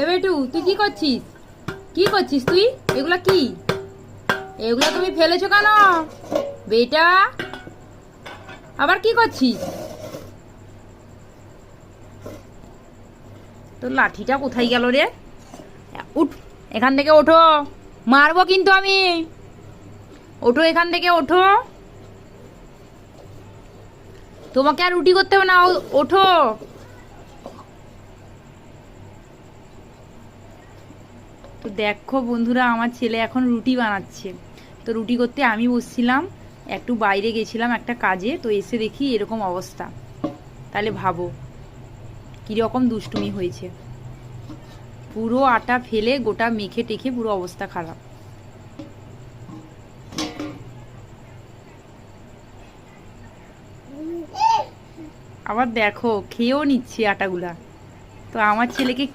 এ বেটু, তুই কি করছিস? কি করছিস তুই? এগুলা কি? এগুলা তুমি ফেলেছো কেন বেটা? আবার কি করছিস? তোর লাঠিটা কোথায় গেল রে? উঠ, এখান থেকে ওঠো, মারবো কিন্তু আমি। ওঠো, এখান থেকে ওঠো। তোমাকে আর রুটি করতে হবে না, ওঠো। তো দেখো বন্ধুরা, আমার ছেলে এখন রুটি বানাচ্ছে। তো রুটি করতে আমি বসছিলাম, একটু বাইরে গেছিলাম একটা কাজে, তো এসে দেখি এরকম অবস্থা। তাহলে ভাবো কীরকম দুষ্টুমি হয়েছে। পুরো আটা ফেলে গোটা মেখে টেখে পুরো অবস্থা খারাপ। আবার দেখো খেয়েও নিচ্ছে আটাগুলা। তো আমার ছেলেকে